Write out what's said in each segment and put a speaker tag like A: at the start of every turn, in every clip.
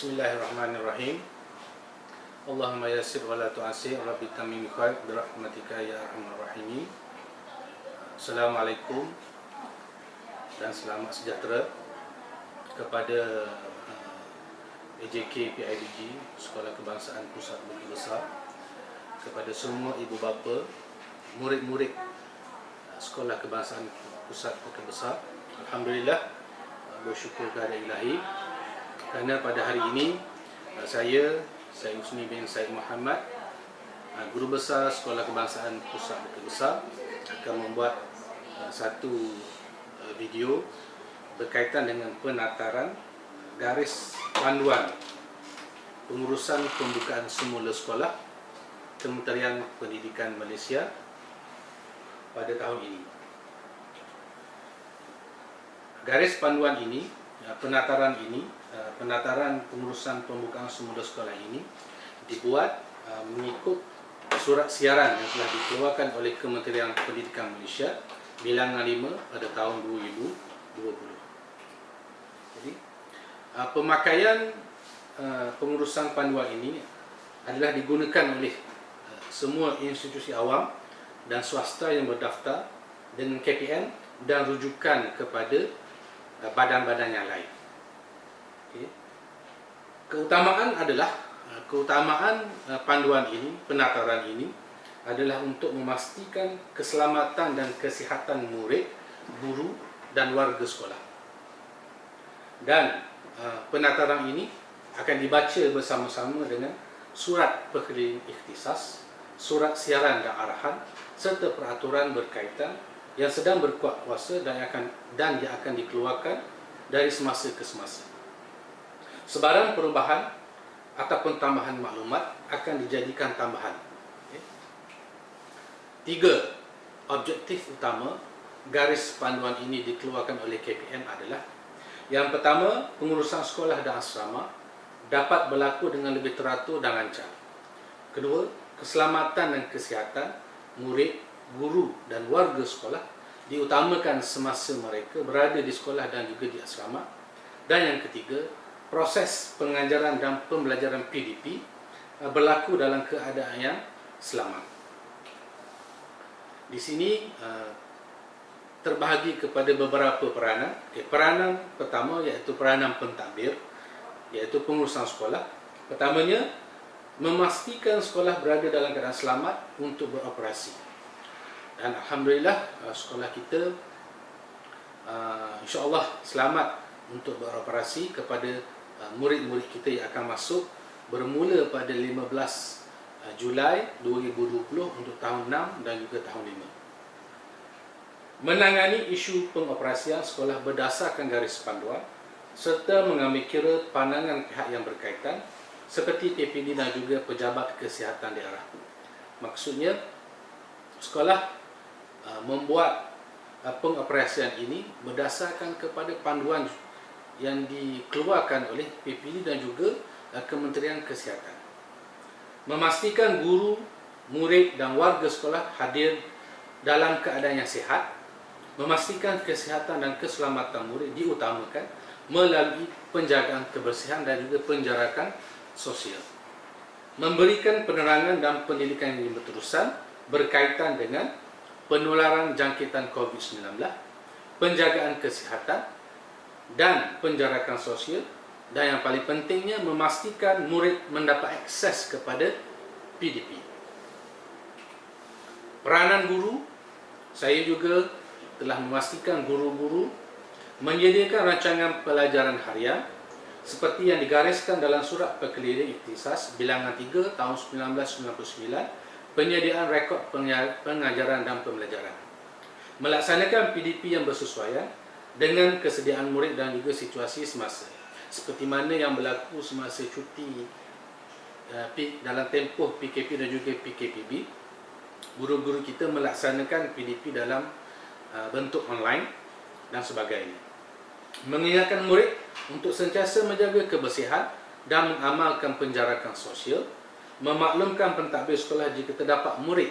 A: Bismillahirrahmanirrahim. Allahumma yassir wa la tu'assir, Rabbi tamim khair birahmatika ya arhamar rahimin. Assalamualaikum dan selamat sejahtera kepada AJK PIDG Sekolah Kebangsaan Pusat Bukit Besar, kepada semua ibu bapa, murid-murid Sekolah Kebangsaan Pusat Bukit Besar. Alhamdulillah, bersyukur kepada Ilahi kerana pada hari ini saya Usni bin Said Muhammad, Guru Besar Sekolah Kebangsaan Pusat Bukit Besar, akan membuat satu video berkaitan dengan penataran garis panduan pengurusan pembukaan semula sekolah Kementerian Pendidikan Malaysia pada tahun ini. Garis panduan ini, penataran pengurusan pembukaan semula sekolah ini dibuat mengikut surat siaran yang telah dikeluarkan oleh Kementerian Pendidikan Malaysia bilangan 5 pada tahun 2020. Jadi, pemakaian pengurusan panduan ini adalah digunakan oleh semua institusi awam dan swasta yang berdaftar dengan KPM dan rujukan kepada badan-badan yang lain. Okay. Keutamaan panduan ini, penataran ini adalah untuk memastikan keselamatan dan kesihatan murid, guru dan warga sekolah. Dan penataran ini akan dibaca bersama-sama dengan surat perkeliling ikhtisas, surat siaran dan arahan serta peraturan berkaitan yang sedang berkuat kuasa dan yang akan dikeluarkan dari semasa ke semasa. Sebarang perubahan ataupun tambahan maklumat akan dijadikan tambahan. 3 objektif utama garis panduan ini dikeluarkan oleh KPM adalah: yang pertama, pengurusan sekolah dan asrama dapat berlaku dengan lebih teratur dan lancar. Kedua, keselamatan dan kesihatan murid, guru dan warga sekolah diutamakan semasa mereka berada di sekolah dan juga di asrama. Dan yang ketiga, proses pengajaran dan pembelajaran PDP berlaku dalam keadaan yang selamat. Di sini terbahagi kepada beberapa peranan. Peranan pertama iaitu peranan pentadbir, iaitu pengurusan sekolah. Pertamanya, memastikan sekolah berada dalam keadaan selamat untuk beroperasi. Dan alhamdulillah, sekolah kita insya-Allah selamat untuk beroperasi kepada murid-murid kita yang akan masuk bermula pada 15 Julai 2020 untuk tahun 6 dan juga tahun 5. Menangani isu pengoperasian sekolah berdasarkan garis panduan serta mengambil kira pandangan pihak yang berkaitan seperti PPD dan juga pejabat kesihatan daerah. Maksudnya, sekolah membuat pengoperasian ini berdasarkan kepada panduan yang dikeluarkan oleh PPD dan juga Kementerian Kesihatan. Memastikan guru, murid dan warga sekolah hadir dalam keadaan yang sihat. Memastikan kesihatan dan keselamatan murid diutamakan melalui penjagaan kebersihan dan juga penjarakan sosial. Memberikan penerangan dan pendidikan yang berterusan berkaitan dengan penularan jangkitan COVID-19, penjagaan kesihatan dan penjarakan sosial, dan yang paling pentingnya memastikan murid mendapat akses kepada PDP. Peranan guru, saya juga telah memastikan guru-guru menyediakan rancangan pelajaran harian seperti yang digariskan dalam surat perkeliling ikhtisas bilangan 3 tahun 1999, penyediaan rekod pengajaran dan pembelajaran, melaksanakan PDP yang bersesuaian dengan kesediaan murid dan juga situasi semasa, seperti mana yang berlaku semasa cuti dalam tempoh PKP dan juga PKPB. Guru-guru kita melaksanakan PDP dalam bentuk online dan sebagainya. Mengingatkan murid untuk sentiasa menjaga kebersihan dan mengamalkan penjarakan sosial. Memaklumkan pentadbir sekolah jika terdapat murid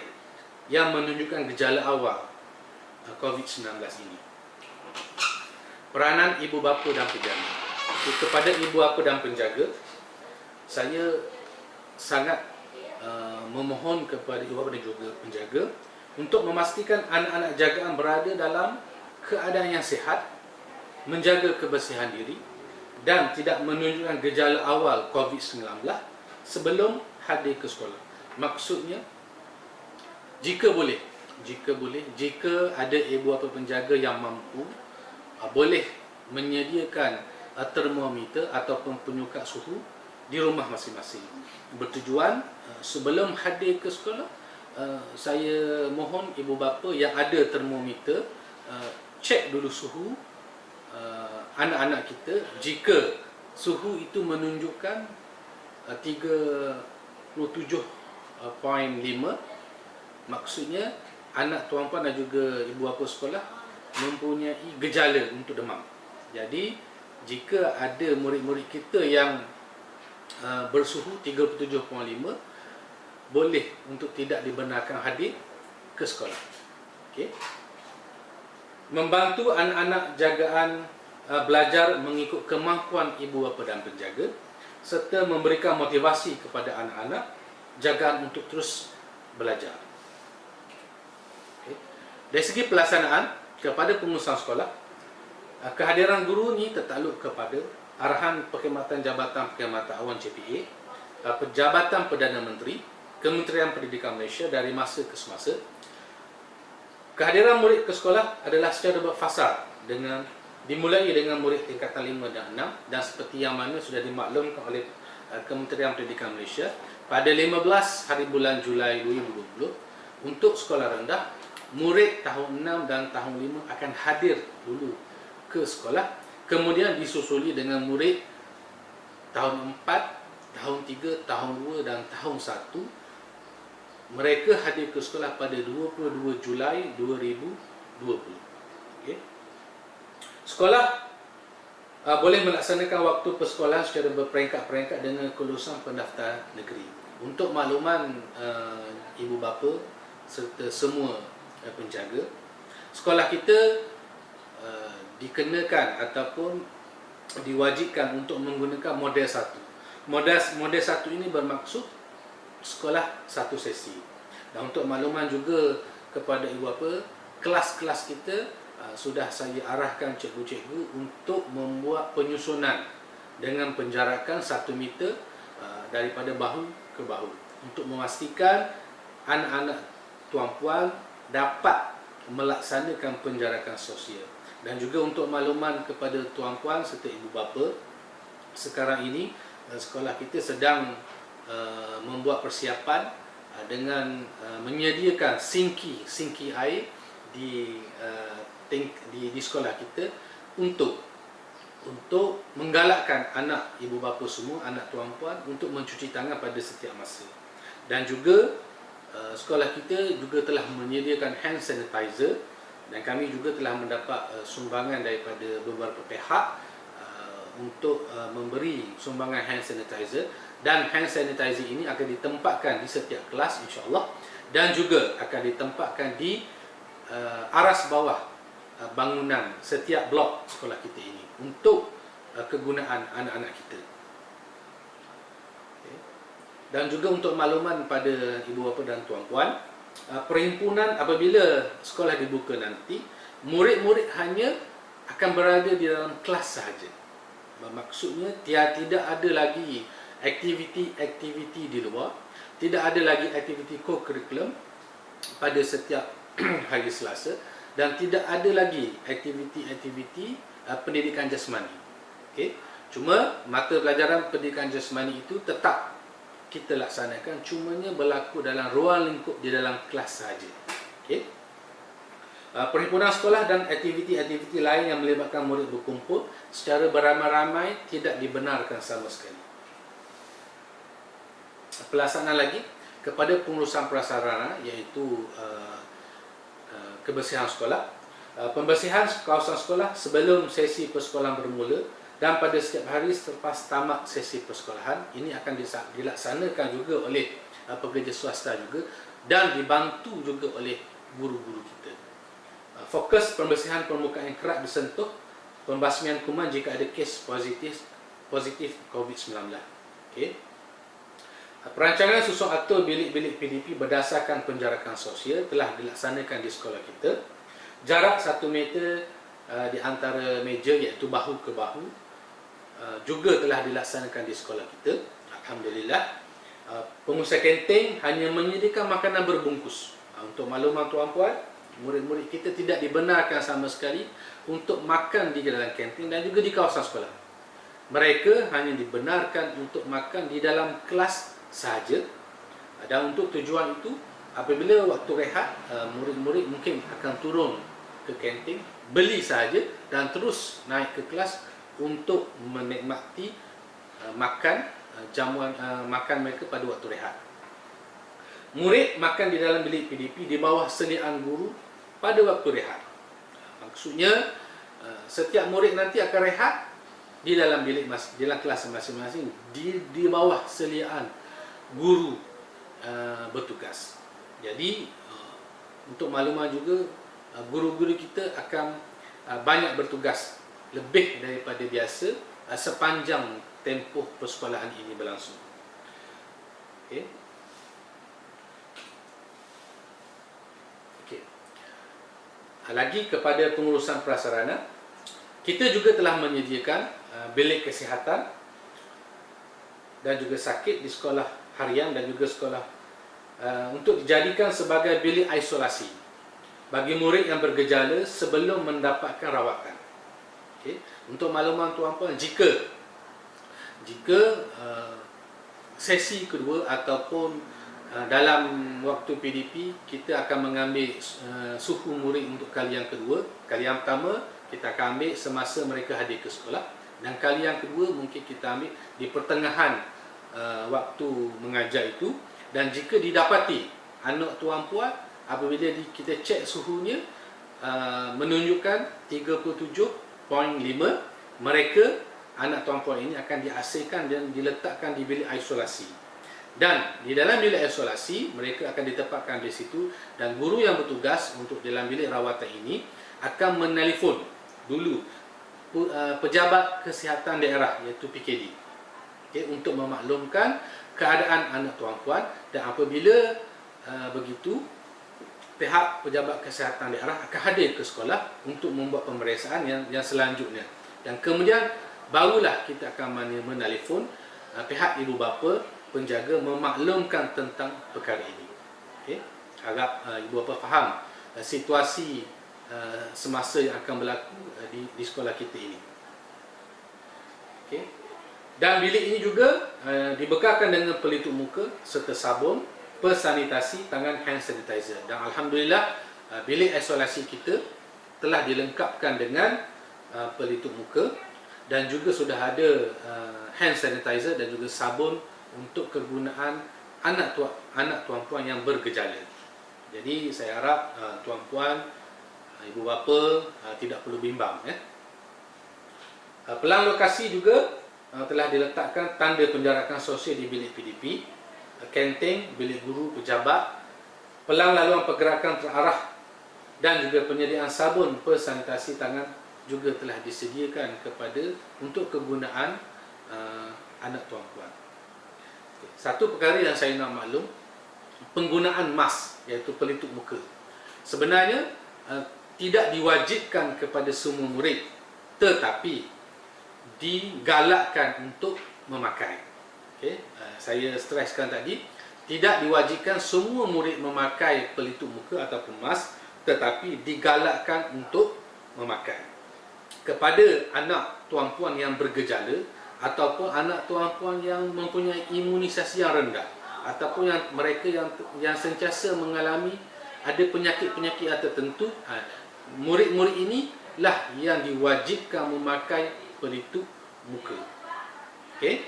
A: yang menunjukkan gejala awal COVID-19 ini. Peranan ibu bapa dan penjaga. Kepada ibu bapa dan penjaga, saya sangat memohon kepada ibu bapa dan juga penjaga untuk memastikan anak-anak jagaan berada dalam keadaan yang sihat, menjaga kebersihan diri dan tidak menunjukkan gejala awal COVID-19 sebelum hadir ke sekolah. Maksudnya, jika ada ibu bapa penjaga yang mampu, boleh menyediakan termometer ataupun penyukat suhu di rumah masing-masing. Bertujuan sebelum hadir ke sekolah, saya mohon ibu bapa yang ada termometer cek dulu suhu anak-anak kita. Jika suhu itu menunjukkan 37.5, maksudnya anak tuan-puan dan juga ibu bapa sekolah mempunyai gejala untuk demam. Jadi jika ada murid-murid kita yang bersuhu 37.5, boleh untuk tidak dibenarkan hadir ke sekolah. Okey. Membantu anak-anak jagaan belajar mengikut kemampuan ibu bapa dan penjaga, serta memberikan motivasi kepada anak-anak jagaan untuk terus belajar. Okay. Dari segi pelaksanaan kepada pengurusan sekolah, kehadiran guru ni tertakluk kepada arahan Perkhidmatan Jabatan Perkhidmatan Awam JPA, Jabatan Perdana Menteri, Kementerian Pendidikan Malaysia dari masa ke semasa. Kehadiran murid ke sekolah adalah secara berfasal, dimulai dengan murid tingkatan 5 dan 6, dan seperti yang mana sudah dimaklumkan oleh Kementerian Pendidikan Malaysia, pada 15 hari bulan Julai 2020, untuk sekolah rendah, murid tahun 6 dan tahun 5 akan hadir dulu ke sekolah, kemudian disusuli dengan murid tahun 4, tahun 3, tahun 2 dan tahun 1. Mereka hadir ke sekolah pada 22 Julai 2020. Okay. Sekolah boleh melaksanakan waktu persekolahan secara berperingkat-peringkat dengan kelulusan pendaftar negeri. Untuk makluman ibu bapa serta semua penjaga, sekolah kita dikenakan ataupun diwajibkan untuk menggunakan model 1. Model 1 ini bermaksud sekolah satu sesi. Dan untuk makluman juga kepada ibu bapa, kelas-kelas kita sudah saya arahkan cikgu-cikgu untuk membuat penyusunan dengan penjarakan 1 meter daripada bahu ke bahu, untuk memastikan anak-anak tuan-puan dapat melaksanakan penjarakan sosial. Dan juga untuk makluman kepada tuan-puan serta ibu bapa, sekarang ini sekolah kita sedang membuat persiapan dengan menyediakan sinki air di sekolah kita untuk menggalakkan anak ibu bapa semua, anak tuan-puan untuk mencuci tangan pada setiap masa. Dan juga sekolah kita juga telah menyediakan hand sanitizer, dan kami juga telah mendapat sumbangan daripada beberapa pihak untuk memberi sumbangan hand sanitizer, dan hand sanitizer ini akan ditempatkan di setiap kelas insya-Allah, dan juga akan ditempatkan di aras bawah bangunan setiap blok sekolah kita ini untuk kegunaan anak-anak kita. Dan juga untuk makluman pada ibu bapa dan tuan-puan, perhimpunan apabila sekolah dibuka nanti, murid-murid hanya akan berada di dalam kelas sahaja. Maksudnya tidak ada lagi aktiviti di luar, tidak ada lagi aktiviti co-curriculum pada setiap hari Selasa, dan tidak ada lagi aktiviti pendidikan jasmani. Okay? Cuma mata pelajaran pendidikan jasmani itu tetap kita laksanakan, cumanya berlaku dalam ruang lingkup di dalam kelas sahaja. Okay? Perhimpunan sekolah dan aktiviti-aktiviti lain yang melibatkan murid berkumpul secara beramai-ramai tidak dibenarkan sama sekali. Pelaksanaan lagi kepada pengurusan prasarana, iaitu kebersihan sekolah. Pembersihan kawasan sekolah sebelum sesi persekolahan bermula dan pada setiap hari selepas tamat sesi persekolahan ini akan dilaksanakan juga oleh pekerja swasta juga, dan dibantu juga oleh guru-guru kita. Fokus pembersihan permukaan yang kerap disentuh, pembasmian kuman jika ada kes positif COVID-19. Okay. Perancangan susun atur bilik-bilik PDP berdasarkan penjarakan sosial telah dilaksanakan di sekolah kita. Jarak 1 meter di antara meja, iaitu bahu ke bahu, juga telah dilaksanakan di sekolah kita. Alhamdulillah. Pengusaha kantin hanya menyediakan makanan berbungkus. Untuk makluman tuan-puan, murid-murid kita tidak dibenarkan sama sekali untuk makan di dalam kantin dan juga di kawasan sekolah. Mereka hanya dibenarkan untuk makan di dalam kelas sahaja. Dan untuk tujuan itu, apabila waktu rehat, murid-murid mungkin akan turun ke kantin, beli sahaja dan terus naik ke kelas untuk menikmati makan jamuan makan mereka pada waktu rehat. Murid makan di dalam bilik PDP di bawah seliaan guru pada waktu rehat. Maksudnya setiap murid nanti akan rehat di dalam bilik dalam kelas masing-masing di bawah seliaan guru bertugas. Jadi untuk makluman juga, guru-guru kita akan banyak bertugas lebih daripada biasa sepanjang tempoh persekolahan ini berlangsung. Okey. Lagi kepada pengurusan prasarana, kita juga telah menyediakan bilik kesihatan dan juga sakit di sekolah harian dan juga sekolah untuk dijadikan sebagai bilik isolasi bagi murid yang bergejala sebelum mendapatkan rawatan. Okay. Untuk makluman tuan-puan, jika sesi kedua ataupun dalam waktu PDP, kita akan mengambil suhu murid untuk kali yang kedua. Kali yang pertama kita akan ambil semasa mereka hadir ke sekolah, dan kali yang kedua mungkin kita ambil di pertengahan waktu mengajar itu. Dan jika didapati anak tuan-puan apabila kita cek suhunya menunjukkan 37.5, mereka anak tuan-puan ini akan diasingkan dan diletakkan di bilik isolasi. Dan di dalam bilik isolasi, mereka akan ditempatkan di situ, dan guru yang bertugas untuk dalam bilik rawatan ini akan menelefon dulu pejabat kesihatan daerah, iaitu PKD, okay, untuk memaklumkan keadaan anak tuan-puan. Dan apabila begitu, pihak pejabat kesihatan daerah akan hadir ke sekolah untuk membuat pemeriksaan yang selanjutnya. Dan kemudian barulah kita akan menelefon pihak ibu bapa penjaga memaklumkan tentang perkara ini. Okay. Harap ibu bapa faham situasi semasa yang akan berlaku di sekolah kita ini. Okay. Dan bilik ini juga dibekalkan dengan pelitup muka serta sabun, persanitasi tangan, hand sanitizer. Dan alhamdulillah, bilik isolasi kita telah dilengkapkan dengan pelitup muka, dan juga sudah ada hand sanitizer dan juga sabun untuk kegunaan anak tuan-puan yang bergejala. Jadi saya harap tuan-puan, ibu bapa tidak perlu bimbang. Pelang lokasi juga telah diletakkan tanda penjarakan sosial di bilik PDP, kantin, bilik guru, pejabat. Pelang laluan pergerakan terarah dan juga penyediaan sabun persanitasi tangan juga telah disediakan untuk kegunaan anak tuan-puan. Satu perkara yang saya nak maklum, penggunaan mask, iaitu pelitup muka, sebenarnya tidak diwajibkan kepada semua murid, tetapi digalakkan untuk memakai. Okay. Saya streskan tadi, tidak diwajibkan semua murid memakai pelitup muka ataupun mask, tetapi digalakkan untuk memakai. Kepada anak tuan-puan yang bergejala ataupun anak tuan-puan yang mempunyai imunisasi yang rendah, ataupun mereka yang sentiasa mengalami ada penyakit-penyakit tertentu, murid-murid inilah yang diwajibkan memakai pelitup muka. Okey.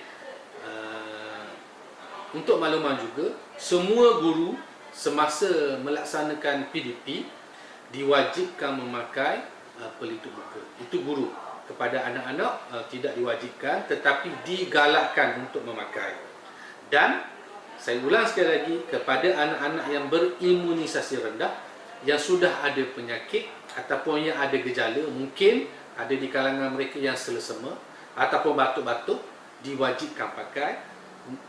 A: Untuk makluman juga, semua guru semasa melaksanakan PDP diwajibkan memakai pelitup muka. Itu guru. Kepada anak-anak tidak diwajibkan, tetapi digalakkan untuk memakai. Dan saya ulang sekali lagi, kepada anak-anak yang berimunisasi rendah, yang sudah ada penyakit ataupun yang ada gejala, mungkin ada di kalangan mereka yang selesema ataupun batuk-batuk, diwajibkan pakai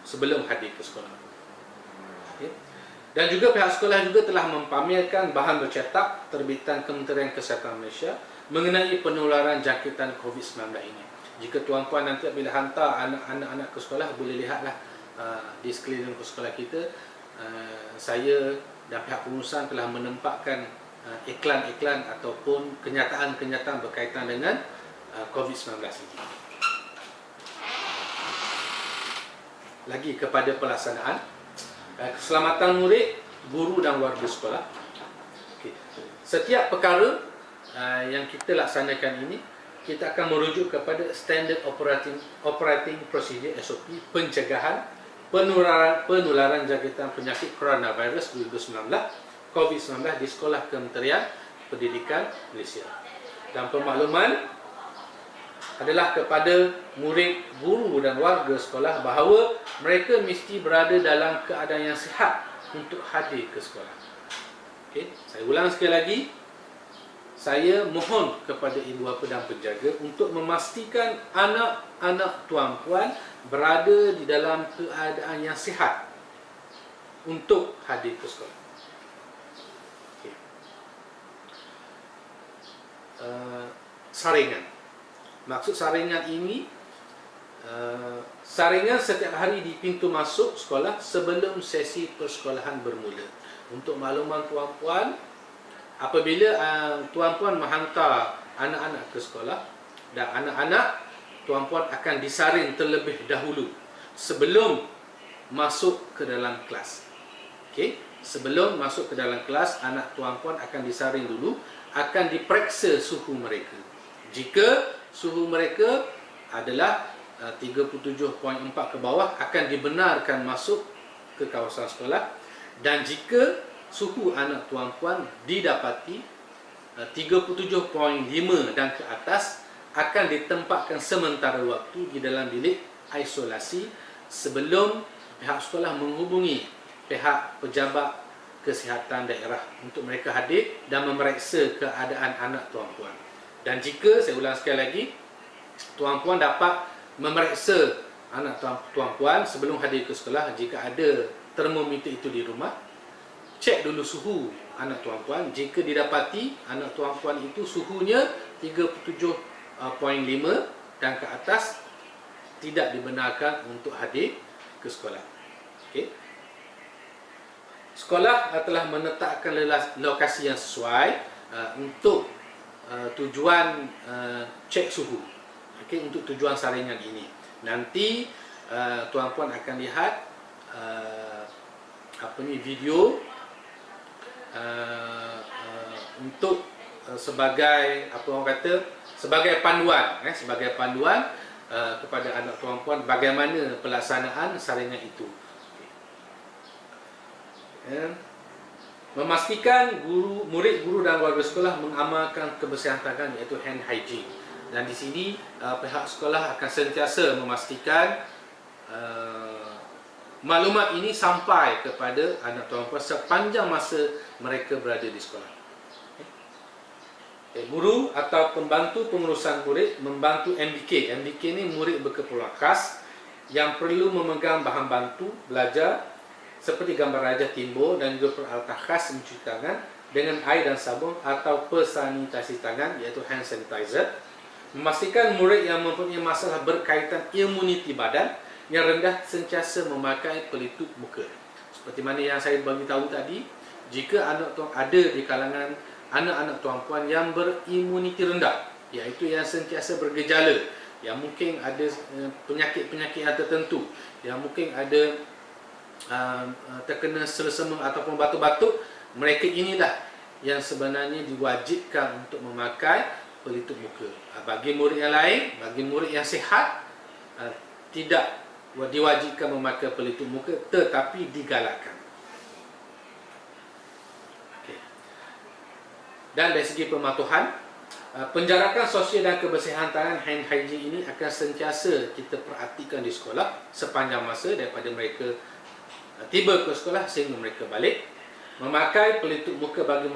A: sebelum hadir ke sekolah. Okay. Dan juga pihak sekolah juga telah mempamerkan bahan bercetak terbitan Kementerian Kesihatan Malaysia mengenai penularan jangkitan COVID-19 ini. Jika tuan-puan nanti bila hantar anak-anak ke sekolah, boleh lihatlah di sekeliling sekolah kita, saya dan pihak pengurusan telah menempatkan iklan-iklan ataupun kenyataan-kenyataan berkaitan dengan COVID-19 ini. Lagi kepada pelaksanaan, keselamatan murid, guru dan warga sekolah. Okay. Setiap perkara yang kita laksanakan ini, kita akan merujuk kepada Standard Operating Procedure SOP pencegahan penularan jangkitan penyakit coronavirus 2019 COVID-19 di Sekolah Kementerian Pendidikan Malaysia. Dan pemakluman adalah kepada murid, guru dan warga sekolah bahawa mereka mesti berada dalam keadaan yang sihat untuk hadir ke sekolah. Okay. Saya ulang sekali lagi, saya mohon kepada ibu bapa dan penjaga untuk memastikan anak-anak tuan-puan berada di dalam keadaan yang sihat untuk hadir ke sekolah. Okay. Saringan. Maksud saringan ini, saringan setiap hari di pintu masuk sekolah sebelum sesi persekolahan bermula. Untuk makluman tuan-puan, apabila tuan-puan menghantar anak-anak ke sekolah, dan anak-anak tuan-puan akan disaring terlebih dahulu sebelum masuk ke dalam kelas. Okey, sebelum masuk ke dalam kelas, anak tuan-puan akan disaring dulu, akan diperiksa suhu mereka. Jika suhu mereka adalah 37.4 ke bawah, akan dibenarkan masuk ke kawasan sekolah. Dan jika suhu anak tuan-puan didapati 37.5 dan ke atas, akan ditempatkan sementara waktu di dalam bilik isolasi sebelum pihak sekolah menghubungi pihak pejabat kesihatan daerah untuk mereka hadir dan memeriksa keadaan anak tuan-puan. Dan jika, saya ulang sekali lagi, tuan-puan dapat memeriksa anak tuan-puan sebelum hadir ke sekolah, jika ada termometer itu di rumah, cek dulu suhu anak tuan-puan. Jika didapati anak tuan-puan itu suhunya 37.5 dan ke atas, tidak dibenarkan untuk hadir ke sekolah. Okay. Sekolah telah menetapkan lokasi yang sesuai untuk tujuan cek suhu. Okay, untuk tujuan saringan ini. Nanti tuan-puan akan lihat video untuk sebagai sebagai panduan kepada anak tuan-puan bagaimana pelaksanaan saringan itu. Memastikan murid, guru dan warga sekolah mengamalkan kebersihan tangan, iaitu hand hygiene. Dan di sini pihak sekolah akan sentiasa memastikan maklumat ini sampai kepada anak tuan-puan sepanjang masa mereka berada di sekolah. Guru atau pembantu pengurusan murid membantu MBK. MBK ini murid berkeperluan khas yang perlu memegang bahan bantu belajar seperti gambar raja timbul dan juga peralatan khas mencuci tangan dengan air dan sabun atau pesanitasi tangan, iaitu hand sanitizer. Memastikan murid yang mempunyai masalah berkaitan imuniti badan yang rendah sentiasa memakai pelitup muka. Seperti mana yang saya beritahu tadi, jika anak tuan ada di kalangan anak-anak tuan-puan yang berimuniti rendah, iaitu yang sentiasa bergejala, yang mungkin ada penyakit-penyakit yang tertentu, yang mungkin ada terkena selesema ataupun batuk-batuk, mereka inilah yang sebenarnya diwajibkan untuk memakai pelitup muka. Bagi murid yang lain, bagi murid yang sihat, tidak diwajibkan memakai pelitup muka, tetapi digalakkan. Okay. Dan dari segi pematuhan, penjarakan sosial dan kebersihan tangan, hand hygiene ini akan sentiasa kita perhatikan di sekolah sepanjang masa daripada mereka tiba ke sekolah sehingga mereka balik. Memakai pelitup muka bagi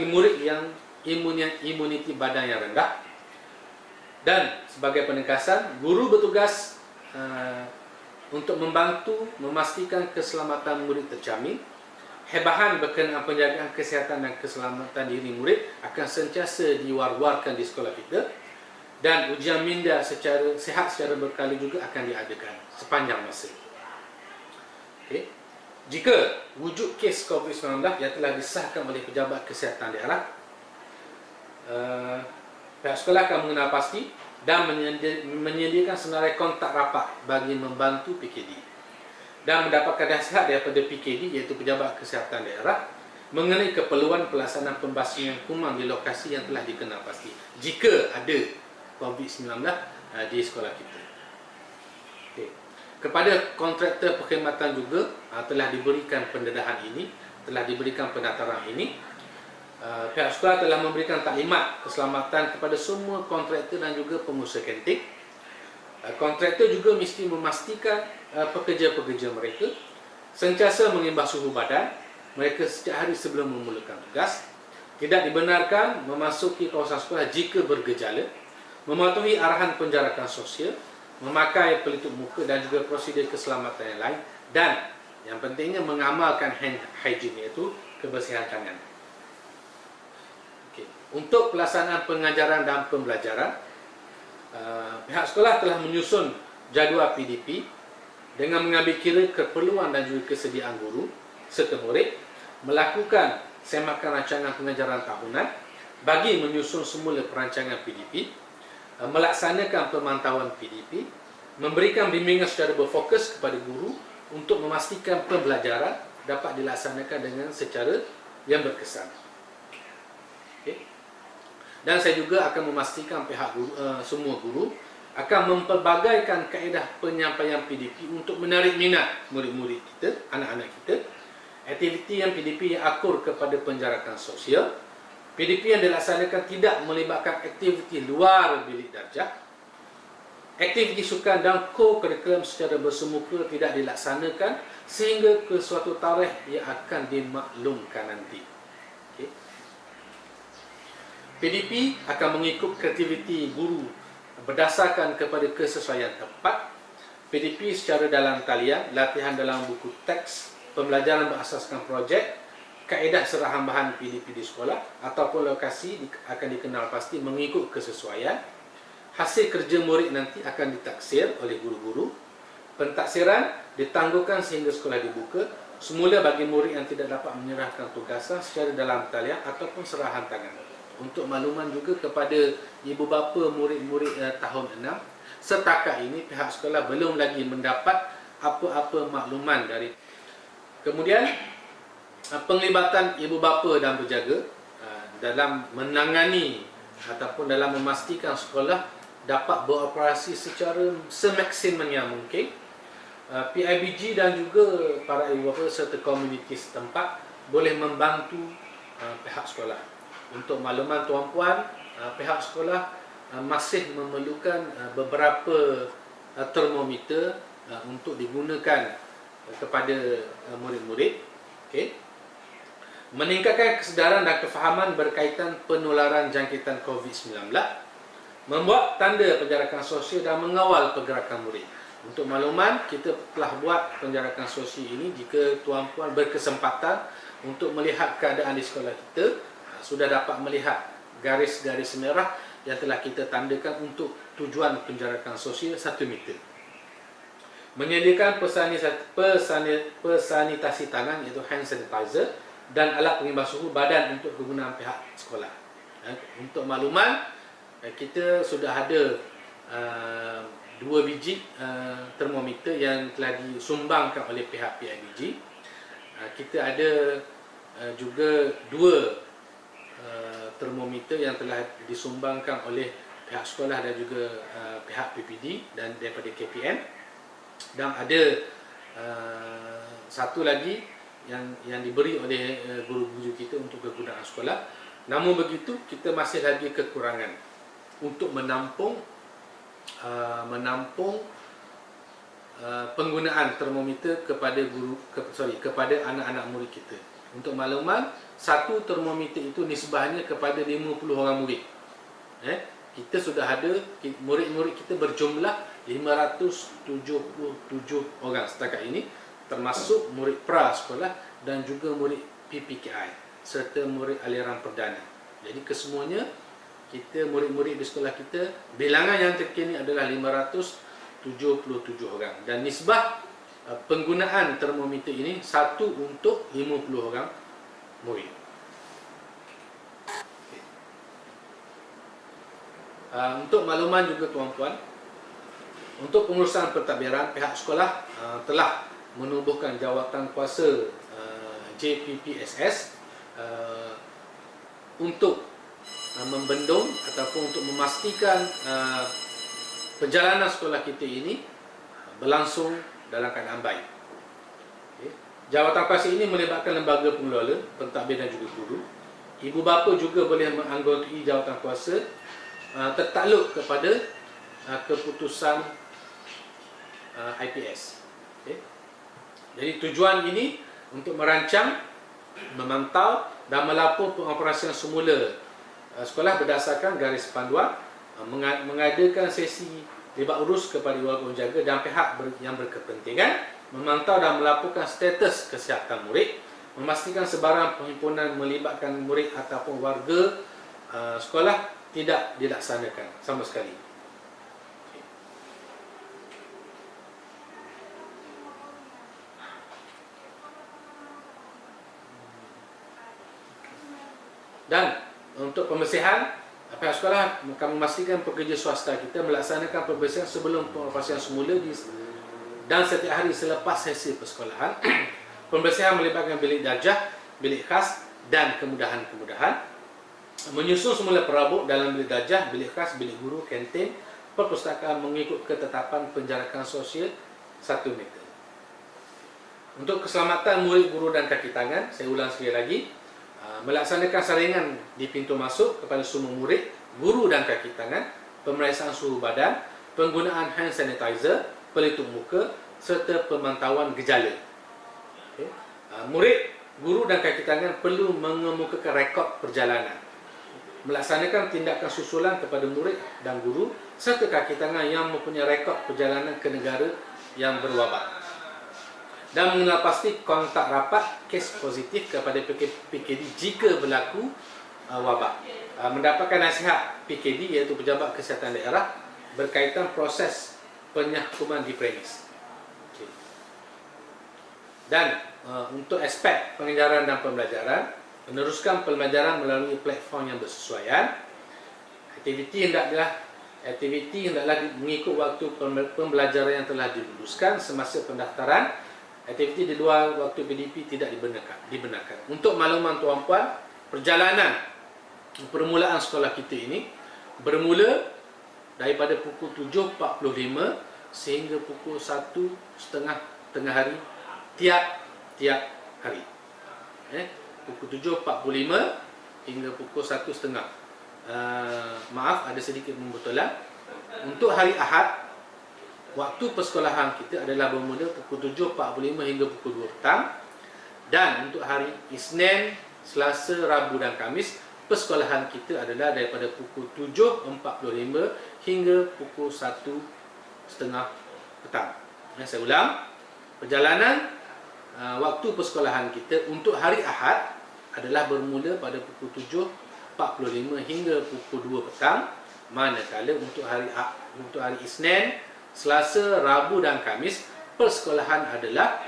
A: murid yang imuniti badan yang rendah. Dan sebagai penekasan, guru bertugas untuk membantu memastikan keselamatan murid terjamin. Hebahan berkenaan penjagaan kesihatan dan keselamatan diri murid akan sentiasa diwar-warkan di sekolah kita, dan ujian minda secara sihat secara berkala juga akan diadakan sepanjang masa. Okay. Jika wujud kes COVID-19 yang telah disahkan oleh pejabat kesihatan daerah, pihak sekolah akan mengenal pasti dan menyediakan senarai kontak rapat bagi membantu PKD dan mendapatkan nasihat daripada PKD, iaitu Pejabat Kesihatan Daerah, mengenai keperluan pelaksanaan pembasmian kuman di lokasi yang telah dikenal pasti jika ada COVID-19 di sekolah kita. Okay. Kepada kontraktor perkhidmatan juga telah diberikan pendedahan ini, telah diberikan penataran ini. Pihak sekolah telah memberikan taklimat keselamatan kepada semua kontraktor dan juga pengusaha kantin. Kontraktor juga mesti memastikan pekerja-pekerja mereka sentiasa mengimbau suhu badan mereka setiap hari sebelum memulakan tugas, tidak dibenarkan memasuki kawasan sekolah jika bergejala, mematuhi arahan penjarakan sosial, memakai pelitup muka dan juga prosedur keselamatan yang lain, dan yang pentingnya mengamalkan hand hygiene, iaitu kebersihan tangan. Okay. Untuk pelaksanaan pengajaran dan pembelajaran, pihak sekolah telah menyusun jadual PDP dengan mengambil kira keperluan dan juga kesediaan guru serta murid, melakukan semakan rancangan pengajaran tahunan bagi menyusun semula perancangan PDP, melaksanakan pemantauan PDP, memberikan bimbingan secara berfokus kepada guru untuk memastikan pembelajaran dapat dilaksanakan dengan secara yang berkesan. Okay. Dan saya juga akan memastikan pihak guru, semua guru akan mempelbagaikan kaedah penyampaian PDP untuk menarik minat murid-murid kita, anak-anak kita. Aktiviti yang PDP yang akur kepada penjarakan sosial, PDP yang dilaksanakan tidak melibatkan aktiviti luar bilik darjah, aktiviti sukan dan co-curriculum secara bersemuka tidak dilaksanakan sehingga ke suatu tarikh yang akan dimaklumkan nanti. Okay. PDP akan mengikut aktiviti guru berdasarkan kepada kesesuaian tempat. PDP secara dalam talian, latihan dalam buku teks, pembelajaran berasaskan projek, kaedah serahan bahan PDP di sekolah ataupun lokasi akan dikenal pasti mengikut kesesuaian. Hasil kerja murid nanti akan ditaksir oleh guru-guru. Pentaksiran ditangguhkan sehingga sekolah dibuka, semula bagi murid yang tidak dapat menyerahkan tugasan secara dalam talian ataupun serahan tangan. Untuk makluman juga kepada ibu bapa murid-murid tahun 6, setakat ini pihak sekolah belum lagi mendapat apa-apa makluman dari. Kemudian penglibatan ibu bapa dan berjaga dalam menangani ataupun dalam memastikan sekolah dapat beroperasi secara semaksimumnya mungkin. PIBG dan juga para ibu bapa serta komuniti setempat boleh membantu pihak sekolah. Untuk makluman tuan-puan, pihak sekolah masih memerlukan beberapa termometer untuk digunakan kepada murid-murid. Okay. Meningkatkan kesedaran dan kefahaman berkaitan penularan jangkitan COVID-19, membuat tanda penjarakan sosial dan mengawal pergerakan murid. Untuk makluman, kita telah buat penjarakan sosial ini jika tuan-puan berkesempatan untuk melihat keadaan di sekolah kita, sudah dapat melihat garis-garis merah yang telah kita tandakan untuk tujuan penjarakan sosial 1 meter. Menyediakan pesanitasi tangan, iaitu hand sanitizer, dan alat pengimbang suhu badan untuk kegunaan pihak sekolah. Untuk makluman, kita sudah ada 2 biji termometer yang telah disumbangkan oleh pihak PIBG. Kita ada juga 2 termometer yang telah disumbangkan oleh pihak sekolah dan juga pihak PPD dan daripada KPM, dan ada satu lagi yang diberi oleh guru-guru kita untuk kegunaan sekolah. Namun begitu, kita masih lagi kekurangan untuk menampung penggunaan termometer kepada anak-anak murid kita. Untuk makluman, 1 termometer itu nisbahnya kepada 50 orang murid. kita sudah ada murid-murid kita berjumlah 577 orang setakat ini, termasuk murid pra-sekolah dan juga murid PPKI serta murid aliran perdana. Jadi kesemuanya kita murid-murid di sekolah kita, bilangan yang terkini adalah 577 orang, dan nisbah penggunaan termometer ini 1 untuk 50 orang murid. Untuk makluman juga tuan-puan, untuk pengurusan pentadbiran, pihak sekolah telah menubuhkan jawatankuasa JPPSS untuk membendung ataupun untuk memastikan perjalanan sekolah kita ini berlangsung dalam keadaan baik. Jawatankuasa ini melibatkan lembaga pengelola, pentadbir dan juga guru. Ibu bapa juga boleh menganggotai jawatankuasa tertakluk kepada keputusan IPS. Jadi tujuan ini untuk merancang, memantau dan melapor pengoperasian semula sekolah berdasarkan garis panduan, mengadakan sesi libat urus kepada warga penjaga dan pihak yang berkepentingan, memantau dan melaporkan status kesihatan murid, memastikan sebarang perhimpunan melibatkan murid ataupun warga sekolah tidak dilaksanakan sama sekali. Dan untuk pembersihan, pihak sekolah akan memastikan pekerja swasta kita melaksanakan pembersihan sebelum pengoperasian semula dan setiap hari selepas sesi persekolahan. Pembersihan melibatkan bilik darjah, bilik khas dan kemudahan-kemudahan. Menyusun semula perabot dalam bilik darjah, bilik khas, bilik guru, kantin, perpustakaan mengikut ketetapan penjarakan sosial 1 meter. Untuk keselamatan murid, guru dan kaki tangan, saya ulang sekali lagi, melaksanakan saringan di pintu masuk kepada semua murid, guru dan kaki tangan, pemeriksaan suhu badan, penggunaan hand sanitizer, pelitup muka serta pemantauan gejala. Murid, guru dan kaki tangan perlu mengemukakan rekod perjalanan, melaksanakan tindakan susulan kepada murid dan guru serta kaki tangan yang mempunyai rekod perjalanan ke negara yang berwabak, dan mengenal pasti kontak rapat kes positif kepada PKD jika berlaku wabak. Mendapatkan nasihat PKD iaitu Pejabat Kesihatan Daerah berkaitan proses penyahkuman di premis. Dan untuk aspek pengajaran dan pembelajaran, meneruskan pembelajaran melalui platform yang bersesuaian. Aktiviti hendaklah mengikut waktu pembelajaran yang telah diluluskan semasa pendaftaran. Aktiviti di luar waktu PDP tidak dibenarkan. Untuk makluman tuan-puan, perjalanan permulaan sekolah kita ini bermula daripada pukul 7.45 sehingga pukul 1.30 tengah hari tiap hari. Pukul 7.45 hingga pukul 1.30. Maaf, ada sedikit pembetulan. Untuk hari Ahad, waktu persekolahan kita adalah bermula pukul 7.45 hingga pukul 2 petang. Dan untuk hari Isnin, Selasa, Rabu dan Khamis, persekolahan kita adalah daripada pukul 7.45 hingga pukul 1.30 petang. Saya ulang, perjalanan waktu persekolahan kita untuk hari Ahad adalah bermula pada pukul 7.45 hingga pukul 2 petang. Manakala untuk hari Isnin, Selasa, Rabu dan Khamis, persekolahan adalah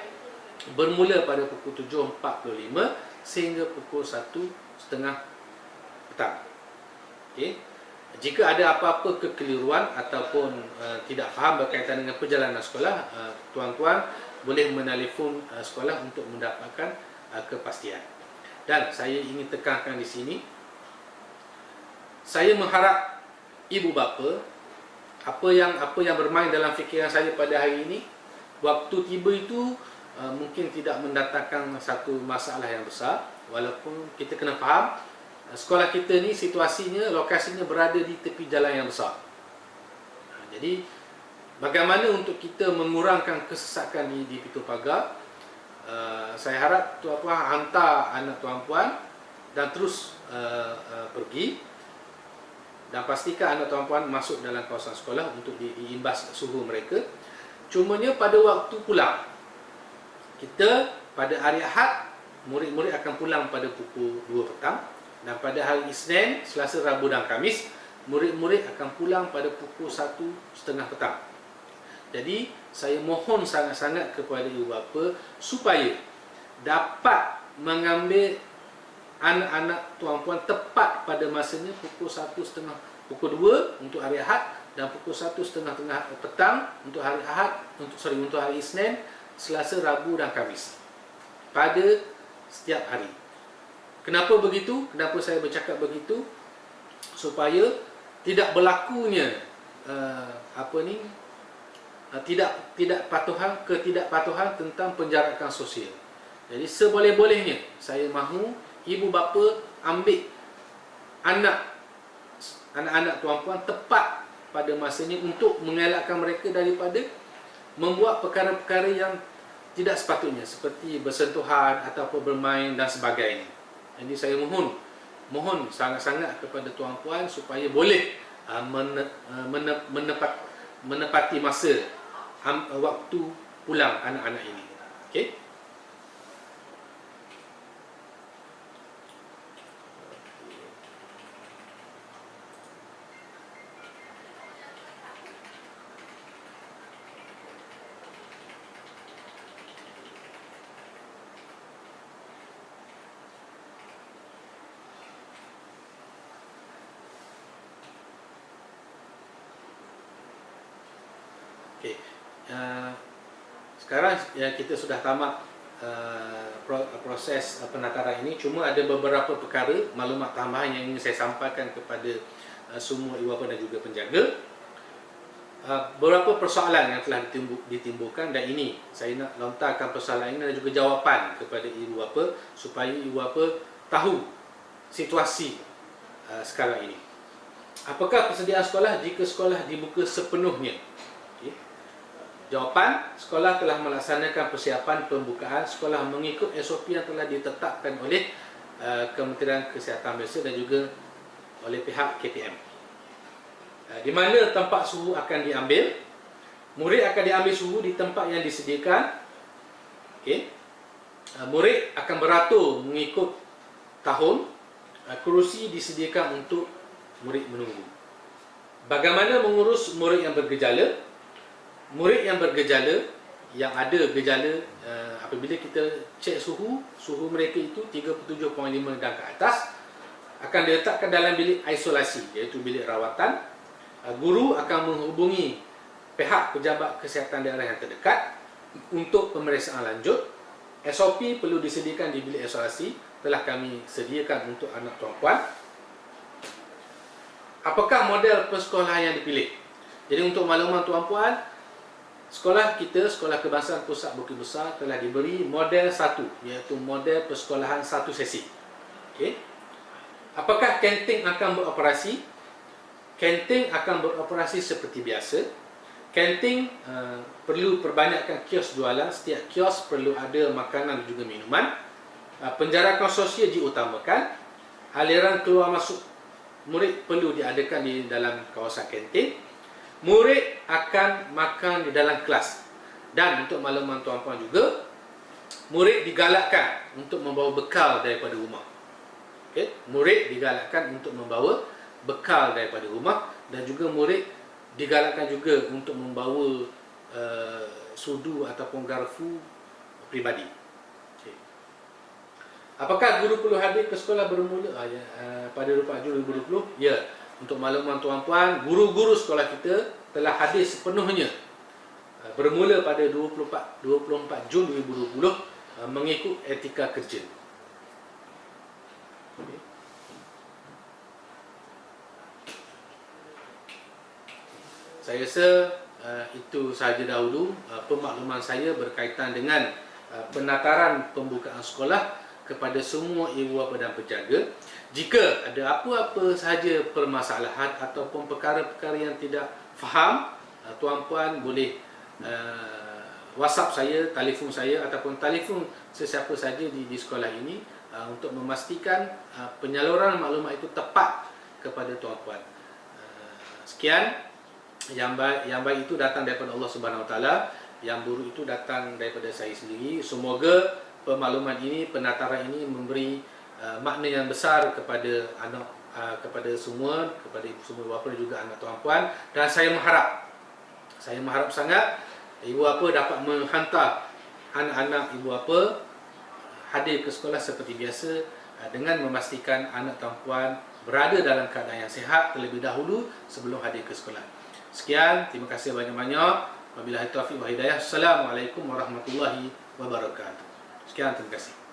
A: bermula pada pukul 7.45 sehingga pukul 1.30 petang. Jika ada apa-apa kekeliruan ataupun tidak faham berkaitan dengan perjalanan sekolah, tuan-tuan boleh menelefon sekolah untuk mendapatkan kepastian. Dan saya ingin tekankan di sini, saya mengharap ibu bapa, apa yang bermain dalam fikiran saya pada hari ini, waktu tiba itu mungkin tidak mendatangkan satu masalah yang besar, walaupun kita kena faham sekolah kita ni situasinya, lokasinya berada di tepi jalan yang besar. Jadi bagaimana untuk kita mengurangkan kesesakan di pintu pagar? Saya harap tuan-puan hantar anak tuan-puan dan terus pergi dan pastikan anak tuan-puan masuk dalam kawasan sekolah untuk diimbas suhu mereka. Cumanya pada waktu pulang, kita pada hari Ahad, murid-murid akan pulang pada pukul 2 petang, dan pada hari Isnin, Selasa, Rabu dan Khamis, murid-murid akan pulang pada pukul 1:30 petang. Jadi, saya mohon sangat-sangat kepada ibu bapa supaya dapat mengambil anak-anak tuan-puan tepat pada masanya pukul 1:30, pukul 2 untuk hari Ahad dan pukul 1:30 petang untuk hari Ahad, untuk hari Isnin, Selasa, Rabu dan Khamis pada setiap hari. Kenapa begitu? Kenapa saya bercakap begitu? Supaya tidak berlakunya ketidakpatuhan tentang penjarakan sosial. Jadi seboleh-bolehnya saya mahu ibu bapa ambil anak-anak tuan-puan tepat pada masanya untuk mengelakkan mereka daripada membuat perkara-perkara yang tidak sepatutnya, seperti bersentuhan ataupun bermain dan sebagainya. Jadi saya mohon sangat-sangat kepada tuan-puan supaya boleh menepati masa waktu pulang anak-anak ini. Okey? Okay. Sekarang kita sudah tamat proses penataran ini. Cuma ada beberapa perkara, maklumat tambahan yang ingin saya sampaikan kepada semua ibu bapa dan juga penjaga. Beberapa persoalan yang telah ditimbulkan, dan ini saya nak lontarkan persoalan ini dan juga jawapan kepada ibu bapa supaya ibu bapa tahu situasi sekarang ini. Apakah persediaan sekolah jika sekolah dibuka sepenuhnya? Jawapan, sekolah telah melaksanakan persiapan pembukaan sekolah mengikut SOP yang telah ditetapkan oleh Kementerian Kesihatan Malaysia dan juga oleh pihak KPM. Di mana tempat suhu akan diambil, murid akan diambil suhu di tempat yang disediakan. Okay. Murid akan beratur mengikut tahun, kerusi disediakan untuk murid menunggu. Bagaimana mengurus murid yang bergejala? Murid yang bergejala, yang ada gejala, apabila kita cek suhu mereka itu 37.5 dan ke atas, akan diletakkan dalam bilik isolasi, iaitu bilik rawatan. Guru akan menghubungi pihak pejabat kesihatan daerah yang terdekat untuk pemeriksaan lanjut. SOP perlu disediakan di bilik isolasi, telah kami sediakan untuk anak tuan-puan. Apakah model persekolahan yang dipilih? Jadi untuk makluman tuan-puan, sekolah kita, Sekolah Kebangsaan Pusat Bukit Besar, telah diberi model 1, iaitu model persekolahan 1 sesi. Okay. Apakah kantin akan beroperasi? Kantin akan beroperasi seperti biasa. Kantin perlu perbanyakkan kios jualan. Setiap kios perlu ada makanan dan juga minuman. Penjarakan sosial diutamakan. Aliran keluar masuk murid perlu diadakan di dalam kawasan kantin. Murid akan makan di dalam kelas. Dan untuk makluman tuan-puan juga, murid digalakkan untuk membawa bekal daripada rumah. Okay? Murid digalakkan untuk membawa bekal daripada rumah, dan juga murid digalakkan juga untuk membawa sudu ataupun garfu pribadi. Okay. Apakah guru perlu hadir ke sekolah bermula pada 24 Jun 2020? Ya. Untuk makluman tuan-puan, guru-guru sekolah kita telah hadir sepenuhnya bermula pada 24 Jun 2020 mengikut etika kerja. Okay. Saya rasa itu sahaja dahulu pemakluman saya berkaitan dengan penataran pembukaan sekolah kepada semua ibu bapa dan penjaga. Jika ada apa-apa sahaja permasalahan ataupun perkara-perkara yang tidak faham, tuan-puan boleh WhatsApp saya, telefon saya ataupun telefon sesiapa saja di sekolah ini untuk memastikan penyaluran maklumat itu tepat kepada tuan-puan. Sekian, yang baik itu datang daripada Allah Subhanahu Wa Taala, yang buruk itu datang daripada saya sendiri. Semoga pemakluman ini, penataran ini memberi makna yang besar kepada anak, kepada semua, kepada ibu semua bapa dan juga anak tuan puan. Dan saya mengharap sangat ibu bapa dapat menghantar anak-anak ibu bapa hadir ke sekolah seperti biasa, dengan memastikan anak tuan puan berada dalam keadaan yang sihat terlebih dahulu sebelum hadir ke sekolah. Sekian, terima kasih banyak-banyak. Wabillahi taufiq wa hidayah. Assalamualaikum warahmatullahi wabarakatuh. Sekian, terima kasih.